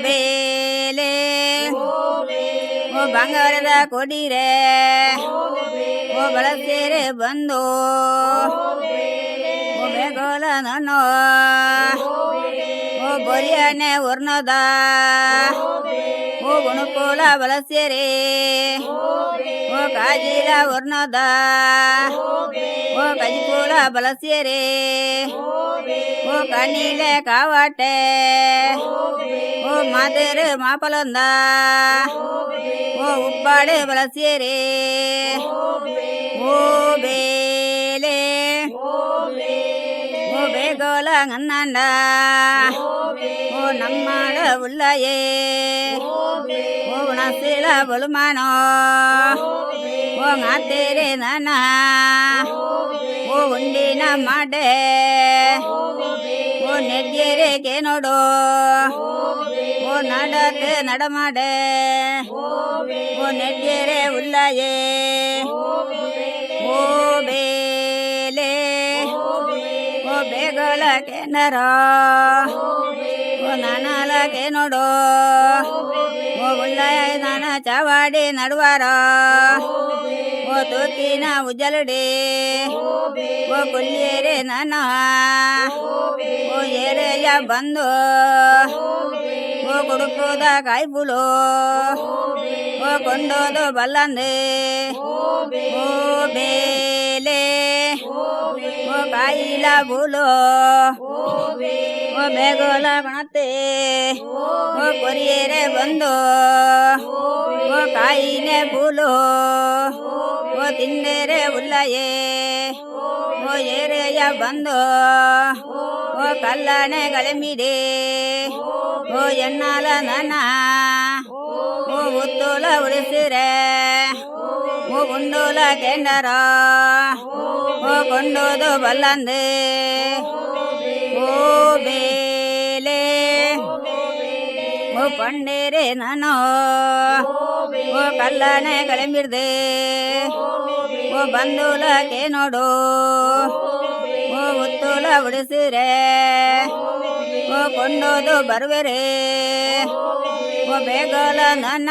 ಬೇಲೆ ಓ ಬಂಗಾರದ ಕೊಡಿರೆ ಓ ಬಳಸೇರೆ ಬಂದು ಓ ಬೇಗೋಲ ನಾನು ಓ ಬೊರಿಯನೆ ವರ್ಣದ ಓ ಗುಣಕೋಲ ಬಳಸೇರೆ ಓ ಕಾಜಿಲ ವರ್ಣದ ಓ ಕಜಿಕೋಲ ಬಳಸೇರೆ ಓ ಕಣ್ಣೀಲೆ ಕಾವಾಟೆ ಓ ಮಾತೇರು ಮಾಪಲೊಂದ ಓ ಉಪ್ಪಾಡೆ ಬಳಸೇರೆ ಓ ಬೇಲೆ ಓ ಬೇಗೋಲ ಗನ್ನಂಡ ಓ ನಮ್ಮಡ ಉಳ್ಳಾಯೆ ಓ ಉಣಸಿಲ ಬಲುಮಾನೋ ಓ ಮಾತೇರೆ ನಾನ ಓ ಉಂಡಿನ ಮಾಡೆ ಓ ನೆಡ್ಯೇರೆಗೆ ನೋಡು ಓ ನಡತೆ ನಡಮಾಡೆ ಓ ನೆಡ್ಯೇರೆ ಉಳ್ಳಾಯೆ ಓ ಬೇಲೆ ಓ ಬೇಗೋಲಕ್ಕೆ ನರ ಓ ನನಲಕ್ಕೆ ನೋಡು ಓ ಚಾವಾಡಿ ನಡುವಾರ ಓ ತೂಕಿನ ಉಜ್ಜಲುಡಿ ಓ ಕುಲ್ಲಿಯರೆ ನನ್ನ ಓ ಏರೆಯ ಬಂದು ಓ ಕುಡುಕುದ ಕಾಯ್ಬುಲು ಓ ಕೊಂಡೋದು ಬಲ್ಲಂದೆ ಓ ಬೇಲೆ ಓ ಕಾಯಿಲ ಬುಲು ಓ ಬೇಗೋಲ ಕಣತೆ ಓ ಕೊರಿಯರೆ ಬಂದು ಓ ಕಾಯಿನೆ ಬುಲು ಓ ತಿಂದೇರೆ ಉಲ್ಲಯೇ ಓ ಏರೆಯ ಬಂದು ಓ ಕಲ್ಲಣೆ ಗಳಿಮಿಡೆ ಓ ಎನ್ನಾಲ ನನ್ನ ಓ ಉತ್ತೋಲ ಉಳಿಸಿರೆ ಓ ಗುಂಡೋಲ ಕೆಂಡರ ಓ ಕೊಂಡೋದು ಬಲ್ಲಂದೆ ಓ ಬೇಲೆ ಓ ಪಂಡೇರೆ ನಾನು ಓ ಕಲ್ಲಣೆ ಗಳಿಮಿಡ್ದೆ ಓ ಬಂದೂಲಕ್ಕೆ ನೋಡು ಓ ಉತ್ತೋಲ ಉಡಿಸಿರೆ ಓ ಕೊಂಡೋದು ಬರುವೆರೆ ಓ ಬೇಗೋಲ ನನ್ನ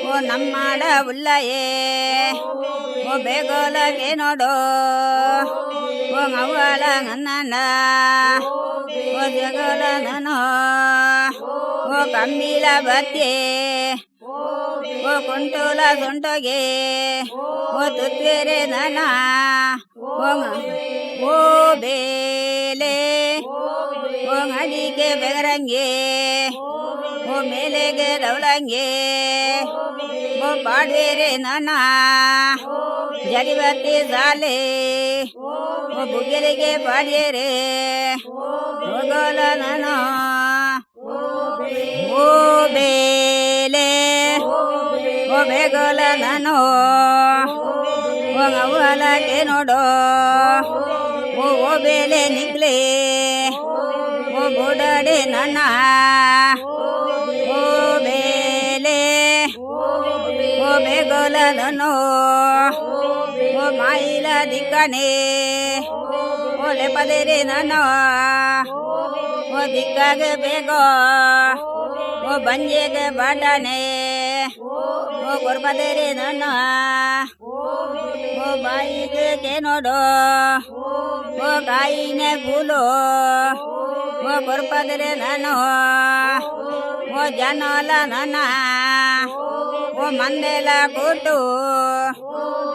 ಓ ನಮ್ಮಾಡ ಉಲ್ಲಯೇ ಓ ಬೇಗೋಲಕ್ಕೆ ನೋಡು ಓ ಅವ್ವಳ ನನ್ನ ಓ ಜಗೋಲ ನಾನು ಓ ಕಂಬೀಲ ಬತ್ತೆ ಓ ಕುಂಟೋಲ ಸೊಂಟೋಗೆ ಓ ತುತ್ವೇರೆ ನನ್ನ ಓ ಬೇಲೆ ಓ ಅಡಿಗೆ ಬೆಗರಂಗೆ ಓ ಮೇಲೆಗೆ ದವಳಂಗೆ ಓ ಪಾಡ್ವೇರೆ ನನ್ನ ಜಲಿವತ್ತಿ ಸಾಲೆ ಓ ಬುಗ್ಗೆಲಿಗೆ ಪಾಡ್ಯೇರೆ ಹೋಗೋಲ ನಾನು ಓ ಬೇಲೆ ಓ ಬೇಗೋಲ ನಾನು ಓ ಅವ್ವಲಕ್ಕೆ ನೋಡು ಓ ಬೇಲೆ ನಿಗ್ಲೆ ಓ ಗೋಡಾಡೆ ನನ್ನ ಓ ಬೇಲೆ ಓ ಬೇಗೋಲ ನಾನು ಓ ಮಾಯಿಲ ದಿಕ್ಕನೆ ಓ ಲೆಪದೇರೆ ನಾನು ಓ ದಿಕ್ಕಾಗೆ ಬೇಗೋ ಓ ಬಂಜೆಗೆ ಬಾಟಾನೆ ಓ ಕೊರ್ಬದೇರೆ ನಾನು ಓ ಬಾಯಿಗೆ ನೋಡು ಓ ಕಾಯಿನೆ ಬೂಲು ಓ ಕೊರ್ಪದರೆ ನಾನು ಓ ಜನೋಲ ನನ್ನ ಓ ಮಂದೆಲ ಕೂಟು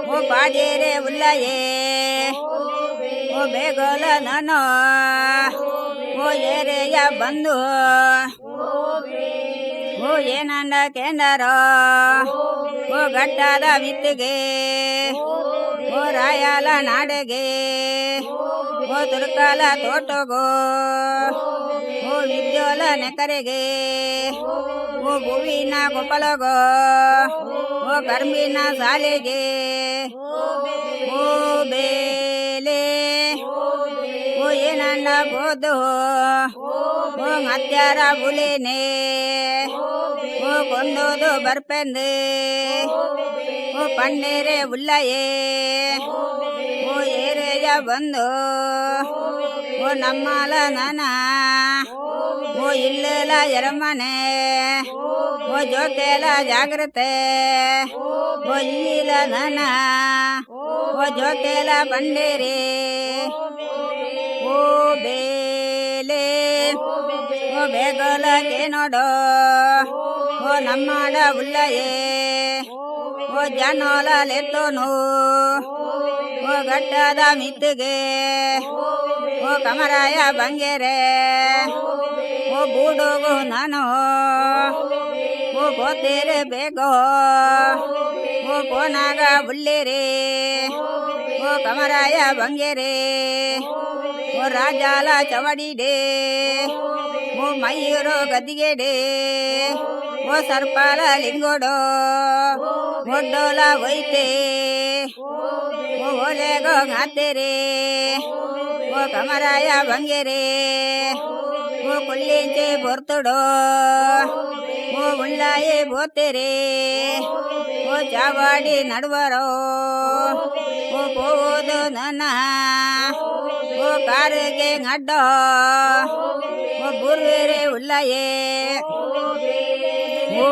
ಓ ಪಾಡ್ಯೇರೆ ಉಲ್ಲಯೇ ಓ ಬೇಗೋಲ ನಾನು ಓ ಏರೆಯ ಬಂದು ಓ ಏನಂಡ ಕೇಂದರ ಓ ಗಟ್ಟಾದ ಮಿತ್ತಿಗೆ ಓ ರಾಯಲ ನಾಡೆಗೆ ಓ ತುರ್ಕಾಲ ತೋಟಗೋ ಓ ವಿದ್ಯೋಲ ನೆಕರೆಗೆ ಓ ಹೂವಿನ ಕೊಪ್ಪಳಗೋ ಓ ಕರ್ಮಿನ ಶಾಲೆಗೆ ಓ ಬೇಲೆ ಓ ಏನಂಡ ಬೋದು ಓ ಹತ್ಯಾರ ಬುಲೇನೆ ಓ ಕೊಂಡೋದು ಬರ್ಪೆಂದೆ ಓ ಪಣ್ಣೇರೆ ಉಲ್ಲಯೇ ಓ ಏರೆಯ ಬಂದು ಓ ನಮ್ಮಲ ನಾನ ಓ ಇಲ್ಲೆಲ ಎರಮನೆ ಓ ಜೋಕೆಲ ಜಾಗ್ರತೆ ಓ ಇಲ್ಲ ನಾನ ಓ ಜೋಕೆಲ ಬಂಡೇರೆ ಓ ಬೇಲೆ ಓ ಬೇಗೋಲಕ್ಕೆ ನೋಡು ಓ ನಮ್ಮಡ ಉಲ್ಲಯೇ ಓ ಜನೋಲ ಲೆತ್ತೋನು ಓ ಗಟ್ಟದ ಮಿತ್ತಿಗೆ ಓ ಕಮರಾಯ ಬಂಗೆರೆ ಓ ಬೂಡುಗು ನಾನು ಓ ಬೋತೇರೆ ಬೇಗೋ ಓ ಪೋನಾಗ ಬುಲ್ಲೇರೆ ಓ ಕಮರಾಯ ಬಂಗೆರೆ ಓ ರಾಜಾಲ ಚವಡಿಡೆ ಓ ಮಯೂರು ಗದ್ದಿಗೆಡೆ ಓ ಸರ್ಪಾಲ ಲಿಂಗೋಡೋ ಒಡ್ಡೋಲ ಒಯ್ತೆ ಓ ಓಲೆಗೋ ಗಾತೆರೆ ಓ ಕಮರಾಯ ಬಂಗೆರೆ ಓ ಕುಳ್ಳಿಂಚೆ ಬೊರ್ತುಡೋ ಓ ಉಳ್ಳಾಯೆ ಬೋತೆರೆ ಓ ಚಾವಾಡಿ ನಡುವರೋ ಓ ಹೋದು ನನ್ನ ಓ ಕಾರಿಗೆ ಗಡ್ಡ ಓ ಬುರ್ವೇರೆ ಉಳ್ಳಾಯೆ ಓ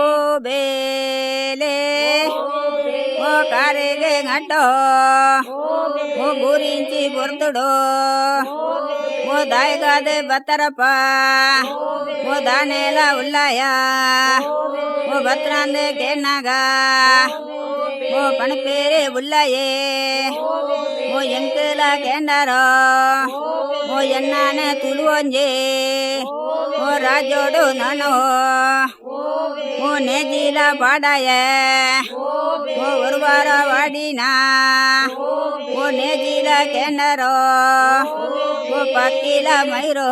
ಬೇಲೆ ಓ ಕಾರಿಗೆ ಗಂಟೋ ಓ ಗುరించి ಬರ್ತುಡು ಓ ದಾಯಿಗಾದೆ ಬತ್ತರಪ್ಪ ಓ ದಾನೆಲ ಉಲ್ಲಾಯ ಓ ಭತ್ರಾಂದೆ ಕೇನಾಗ ಓ ಪಣಪೇರೆ ಉಲ್ಲಾಯೇ ಓ ಎಂಕಲ ಕೇಂಡಾರೋ ಓ ಎನ್ನಾನೆ ತುಳುವಂಜೆ ಓ ರಾಜೋಡು ನಾನು ಓ ನೇಜಿಲ ಪಾಡಾಯ ಓ ಒರುವಾರ ವಾಡಿನಾ ಓ ನೇಜಿಲ ಕೇಂಡಾರೋ ಓ ಪಕ್ಕಿಲ ಮೈರೋ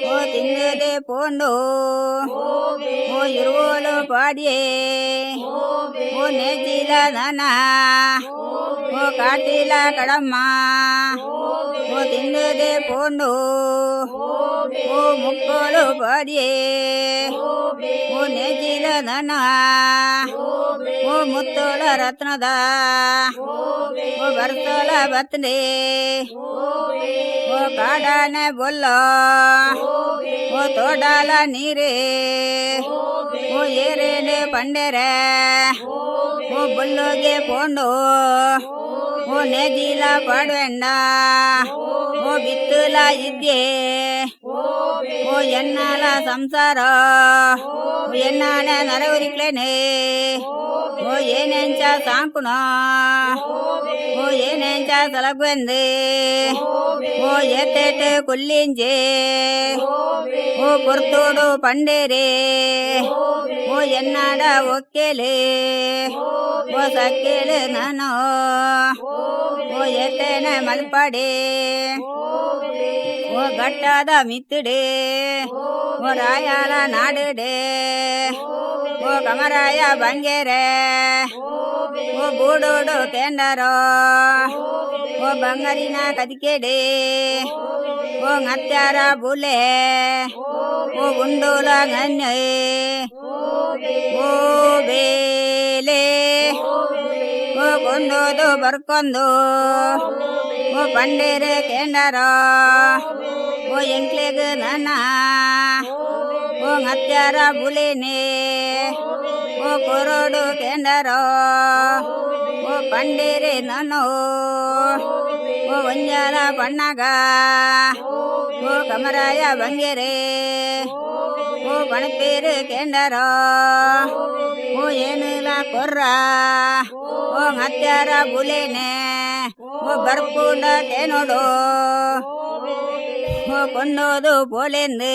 ಓ ತಿಂದೆ ಪೋಂಡು ಓ ಇರುವೋಳು ಪಾಡಿಯೇ ಓ ನೇಜಿಲ ನನ ಓ ಕಾಟಿಲ ಕಡಮ್ಮ ಓ ತಿಂದೆ ಪೋಂಡು ಓ ಮುಕ್ಕೋಳು ಪಾಡಿಯೇ ಓ ನೇಜಿಲ ನನ ಓ ಮುತ್ತೋಳ ರತ್ನದ ಓ ಬರ್ತೋಳ ಬತ್ನೆ ಓ ಕಾಡಾನೆ ಬೊಲ್ಲೋ ಓ ತೋಡಾಲ ನೀರೇ ಓ ಏರೇನೆ ಪಂಡೆರೆ ಓ ಬೊಲ್ಲೋಗೆ ಪೋಂಡು ಓ ನೇಜಿಲ ಪಾಡ್ವೆಂಡ ಓ ಬಿತ್ತುಲ ಇದ್ದೆ ಓ ಎನ್ನಾಲ ಸಂಸಾರ ಎನ್ನಾನೆ ನರವರಿಕ್ಲೇನೆ ಓ ಏನೆಂಚ ಸಾಂಕುಣ ಓ ಏನೆಂಚ ಸಲಗ್ವೆಂದೆ ಓ ಏತೇಟೆ ಕೊಲ್ಲಿಂಜೆ ಓ ಕೊರ್ತೋಡು ಪಂಡೇರೆ ಓ ಎನ್ನಾಡ ಒಕ್ಕೇಲೆ ಓ ಸಕ್ಕೇಲೆ ನಾನು ಓ ಏತೇನೆ ಮಲ್ಪಾಡೆ ಓ ಗಟ್ಟಾದ ಮಿತ್ತಡೆ ಓ ರಾಯಾಲ ನಾಡಡೆ ಓ ಕಮರಾಯ ಬಂಗೇರೆ ಓ ಬೂಡೋಡು ಕೇಂಡಾರೋ ಓ ಬಂಗಾರಿನ ಕದಿಕೆಡೆ ಓ ಹತ್ಯಾರ ಬುಲೆ ಓ ಗುಂಡೋಲ ಗಣ್ಯ ಓ ಬೇಲೆ ಓ ಕೊಂಡೋದು ಬರ್ಕೊಂದು ಓ ಪಂಡೇರೆ ಕೇಂಡಾರೋ ಓ ಎಂಕ್ಲೆಗ ನನ್ನ ಓ ಹತ್ಯಾರ ಬುಲೆನೆ ಓ ಕೊರೋಡು ಕೇಂಡಾರೋ ಓ ಪಂಡೇರೆ ನಾನು ಓ ಒಂಜಾಲ ಪಣ್ಣಗ ಓ ಕಮರಾಯ ಬಂಗೇರೆ ಓ ಪಣಪೇರು ಕೇಂಡಾರೋ ಓ ಏನಿಲ್ಲ ಕೊರ್ರ ಓ ಹತ್ಯಾರ ಬುಲೆನೆ ಓ ಬರ್ಪುಂಡ ತೇನೋಡು ಓ ಕೊಂಡೋದು ಪೋಲೆಂದು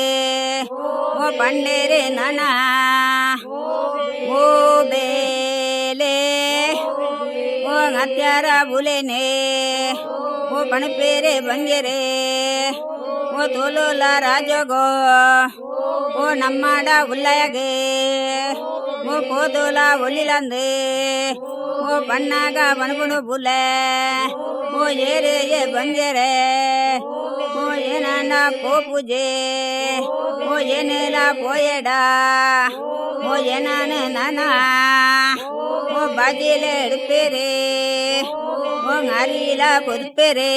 ಓ ಪಂಡೇರೆ ನನ ಓ ಬೇಲೆ ಓ ಹತ್ಯಾರ ಬುಲೆನೆ ಓ ಪಣಪೇರೆ ಬಂಗೇರೆ ಓ ತೋಲೋಲ ರಾಜಗೋ ಓ ನಮ್ಮಡ ಉಲ್ಲಯಗೆ ಓ ಕೋದೋಲ ಒಲಿಲಂದು ಓ ಬಣ್ಣಾಗ ಬಣಗುಣು ಬುಲೆ ಓ ಏರೆಯೇ ಬಂಗೇರೆ ಓ ಏನಣ್ಣ ಪೋ ಪೂಜೆ ಓ ಏನೆಲ್ಲ ಪೋಯಡ ಓ ಏನಾನು ನಾನ ಓ ಬಾಜಿಲೆ ಎಡುಪೇರೆ ಓ ಅರಿಲ ಪುದುಪೇರೆ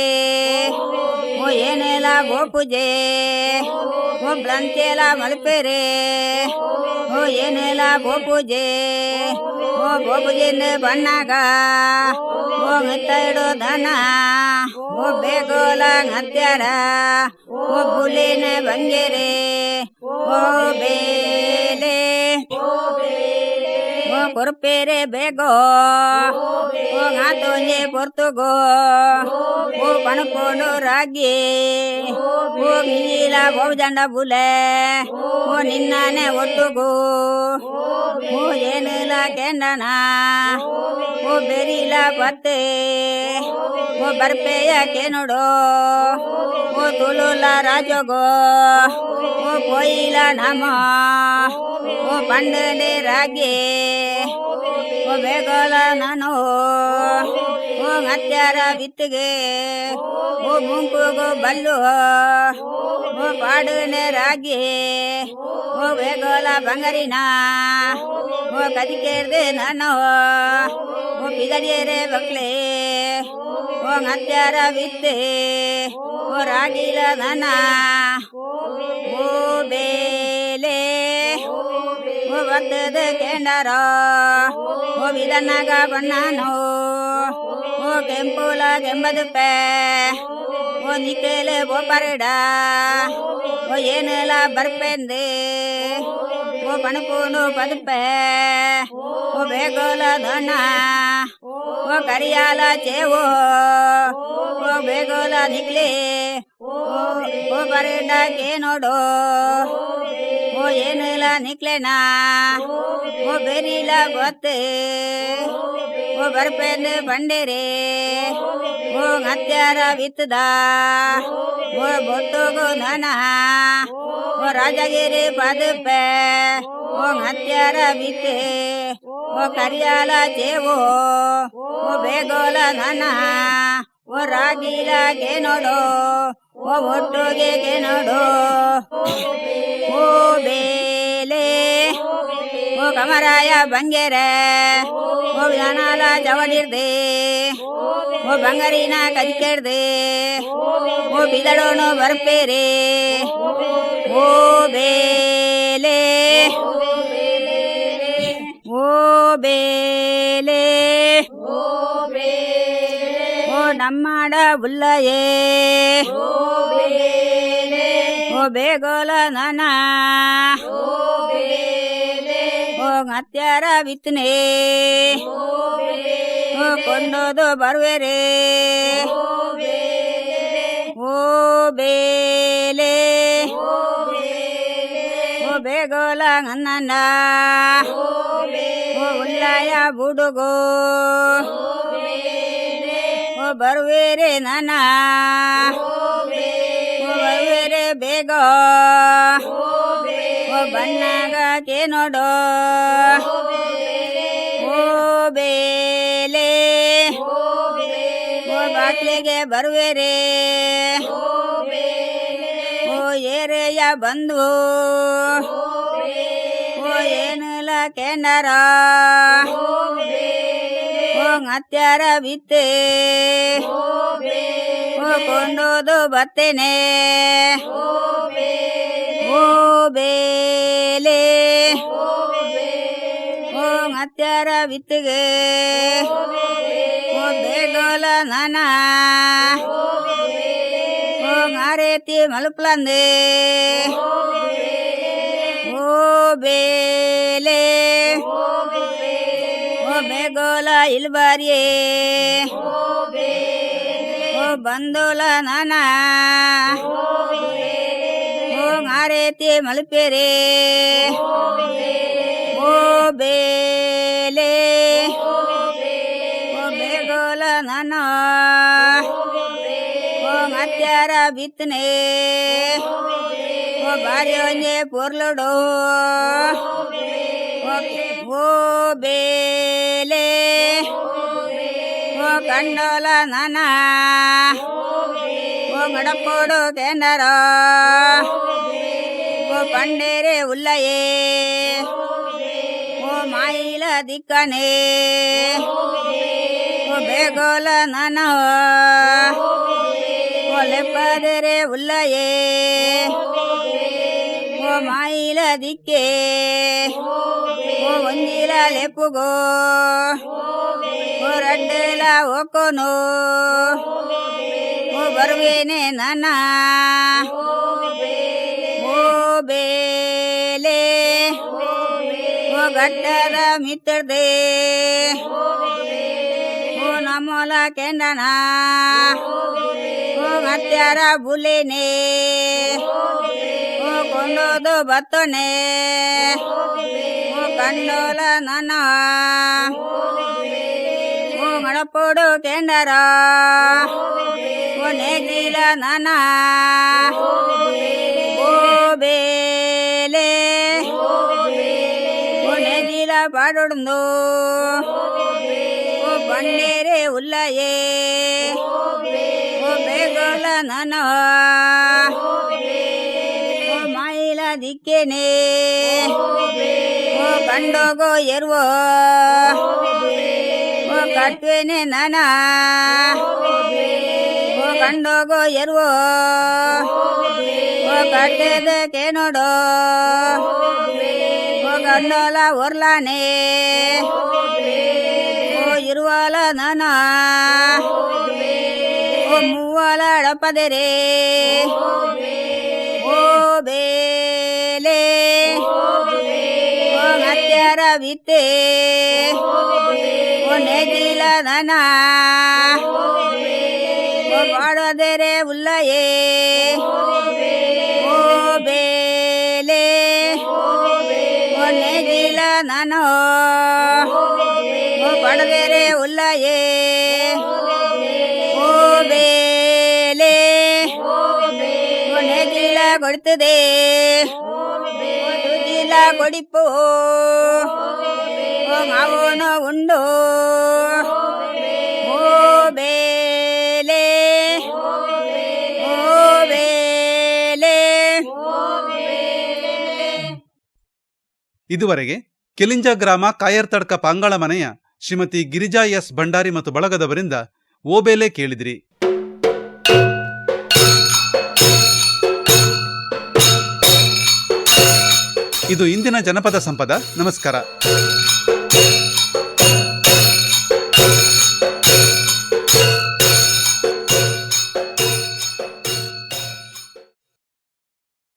ಓ ಏನೆಲ್ಲ ಗೋ ಪೂಜೆ ಓ ಬ್ರಂತೆಲ ಮಲ್ಪೇರೆ ಓ ಏನೆಲ್ಲ ಗೋ ಪೂಜೆ ಓ ಗೋ ಪೂಜೆಯಿಂದ ಬಣ್ಣಾಗ ಓ ಮೆತ್ತೈಡು ದನ ಓ ಬೇಗೋಲ ಹತ್ಯಾರ ಓ ಬುಲೆನ ಬಂಗೇರೆ ಓ ಬೇಲೆ ಓ ಕೊರ್ಪೇರೆ ಬೇಗೋ ಓ ಗಾತೋಂಜೆ ಪೊರ್ತುಗೋ ಓ ಪಣಕೋಡು ರಾಗಿ ಓ ಮಿಂಜಿಲ ಬಹುಜಂಡ ಬುಲೆ ಓ ನಿನ್ನಾನೆ ಒಟ್ಟುಗೋ ಓ ಏನಿಲ್ಲ ಕೆಂಡನ ಓ ಬೆರಿಲ ಪತ್ತೆ ಓ ಬರ್ಪೆಯ ಕೇನೋಡು ಓ ತುಳುಲ ರಾಜಗೋ ಓ ಕೊಯ್ಲ ನಮ ಓ ಪಂಡನೆ ರಾಗಿ ಓ ಬೇಗೋಲ ನಾನು ಓ ಹತ್ಯಾರ ಬಿತ್ತಿಗೆ ಓ ಮುಂಕುಗೋ ಬಲ್ಲು ಓ ಪಾಡುನೆ ರಾಗಿ ಓ ಬೇಗೋಲ ಬಂಗಾರಿನ ಓ ಕದಿಕೇರ್ದೆ ನಾನು ಓ ಪಿಗಡಿಯರೆ ಬಕ್ಲೆ ಓ ಹತ್ಯಾರ ಬಿತ್ತೆ ಓ ರಾಗಿಲ ನನ ಓ ಬೇಲೆ ಓ ಒತ್ತದ ಕೆಂಡರ ಓ ಬಿದನಾಗ ಬಣ್ಣನು ಓ ಕೆಂಪುಲ ಕೆಂಬದುಪ್ಪೆ ಓ ನಿಕ್ಕೇಲೆ ಬೋಪರಿಡ ಓ ಏನೆಲ್ಲ ಬರ್ಪೆಂದೆ ಓ ಪಣಪೂನು ಪದುಪ್ಪೆ ಓ ಬೇಗೋಲ ದೊಣ್ಣ ಓ ಕರಿಯಾಲ ಚೇವೋ ಓ ಬೇಗೋಲ ನಿಕ್ಲೆ ಓ ಬರಿಡ ಕೇನೋಡು ಓ ಏನೆಲ್ಲ ನಿಕ್ಲೆನಾ ಓ ಬೆರಿಲ ಗೊತ್ತೆ ಓ ಬರ್ಪೆಂದು ಬಂಡೇರೆ ಓ ಹತ್ಯಾರ ಬಿತ್ತದ ಓ ಬೊಟ್ಟೋಗು ನನ ಓ ರಾಜಗಿರಿ ಪದುಪ್ಪೆ ಓ ಹತ್ಯಾರ ಬಿತ್ತೆ ಓ ಕರಿಯಾಲ ಚೇವೋ ಓ ಬೇಗೋಲ ನನ ಓ ರಾಗಿಲಾಗೆ ನೋಡು ಓ ಒಟ್ಟುಗೆ ನೋಡು ಓ ಬೇಲೆ ಓ ಕಮರಾಯ ಬಂಗೆರೆ ಓ ವಿಧಾನಾಲ ಜವಡಿರ್ದೆ ಓ ಬಂಗಾರಿನ ಕದಿಕೆಡ್ದೆ ಓ ಬಿದಡೋನು ಬರ್ಪೇರೆ ಓ ಬೇಲೆ ಓ ಬೇಲೆ ಓ ನಮ್ಮಡ ಬುಲ್ಲಯೇ ಓ ಬೇಗೋಲ ನನ ಓ ಹತ್ಯಾರ ಬಿತ್ತನೆ ಓ ಕೊಂಡೋದು ಬರುವೆರೆ ಓ ಬೇಲೆ ಓ ಬೇಗೋಲ ನನ್ನ ಓ ಉಳ್ಳಾಯ ಬುಡುಗೋ ಓ ಬರುವೆರೆ ನನ ಓ ಬರುವೆರೆ ಬೇಗ ಓ ಬಣ್ಣಗ ಕೇನೋಡು ಓ ಬೇಲೆ ಓ ಬಾಕ್ಲಿಗೆ ಬರುವೆರೆ ಓ ಏರೆಯ ಬಂದು ಓ ಏನಿಲ್ಲ ಕೆಂಡರ ಓ ಹತ್ಯಾರ ಬಿತ್ತೆ ಓ ಕೊಂಡೋದು ಬರ್ತೇನೆ ಓ ಬೇಲೆ ಓ ಹತ್ಯಾರ ಬಿತ್ತಿಗೆ ಓ ಬೇಗೋಲ ನನ ಓ ಮಾರೇತಿ ಮಲುಪ್ಲಂದೆ ಓ ಬೇಲೆ ಓ ಬೇಗೋಲ ಇಲ್ಬಾರಿಯೇ ಓ ಬಂದೋಲ ನನ ಓ ಮಾರೇತಿ ಮಲುಪೇರೆ ಓ ಬೇಲೆ ಓ ಬೇಗೋಲ ನನ ಓ ಹತ್ಯಾರ ಬಿತ್ತನೆ ಓ ಬಾರಿ ಒಂಜೆ ಪೊರ್ಲುಡು ಓ ಬೇಲೆ ಓ ಕಂಡೋಲ ನನ ಓ ಗಡಪೋಡು ಕೆಂಡರ ಓ ಪಂಡೇರೆ ಉಲ್ಲಯೇ ಓ ಮಾಯಿಲ ದಿಕ್ಕನೆ ಓ ಬೇಗೋಲ ನನ ಓ ಲೆಪ್ಪದರೆ ಉಲ್ಲಯೇ ಓ ಮಾಯಿಲ ದಿಕ್ಕೆ ಓ ಒಂದಿಲ ಲೆಪ್ಪುಗೋ ಓ ರಡ್ಡೆಲ ಹೋಕೋನು ಓ ಬರುವೇನೆ ನನ ಓ ಬೇಲೆ ಓ ಗಟ್ಟದ ಮಿತ್ತರ್ದೆ ಓ ನಮೋಲ ಕೆಂಡನ ಓ ಹತ್ಯಾರ ಬುಲೇನೆ ಓ ಕೊಂಡೋದು ಬತ್ತನೆ ಓ ಕಂಡೋಲ ನನ ಓ ಮಳಪೋಡು ಕೆಂಡರ ಓ ನೇಗಿಲ ನನ ಓ ಬೇಲೆ ಓ ನೇಗಿಲ ಪಾಡೊಂದು ಓ ಬಂಡೇರೆ ಉಲ್ಲಯೇ ಓ ಬೇಗೋಲ ನನ ಓ ಮಾಯಿಲ ದಿಕ್ಕೇನೆ ಓ ಕಂಡೋಗೋ ಎರ್ವೋ ಓ ಕಟ್ವೇನೆ ನನ ಓ ಕಂಡೋಗೋ ಎರ್ವೋ ಓ ಕಟ್ಟೆದ ಕೇನೋಡು ಓ ಗಂಡೋಲ ಒರ್ಲಾನೆ ಓ ಇರುವಾಲ ನನ ಓ ಮೂವಾಲ ಅಡಪದೆರೆ ಓ ಬೇಲೆ ಓ ಹತ್ಯಾರ ಬಿತ್ತೆ ಓ ನೆಜಿಲ ನನ ಓ ಬಾಡೋದೆರೆ ಉಲ್ಲಯೇ ಓ ಬೇಲೆ ಓ ನೆಜಿಲ ನಾನು ಓ ಬಡದೆರೆ ಉಲ್ಲಯೇ ಓ ಬೇಲೆ ಓ ನೆಜಿಲ ಕೊಡ್ತದೆ ಜಿಲ್ಲ ಕೊಡಿಪು ಓ ಮಾವೋನು ಉಂಡು ಓ ಬೇಲೆ ಓ ಬೇಲೆ. ಇದುವರೆಗೆ ಕೆಲಿಂಜ ಗ್ರಾಮ ಕಾಯರ್ತಡ್ಕ ಪಾಂಗಾಳ ಮನೆಯ ಶ್ರೀಮತಿ ಗಿರಿಜಾ ಎಸ್ ಭಂಡಾರಿ ಮತ್ತು ಬಳಗದವರಿಂದ ಓಬೇಲೆ ಕೇಳಿದಿರಿ. ಇದು ಇಂದಿನ ಜನಪದ ಸಂಪದ. ನಮಸ್ಕಾರ.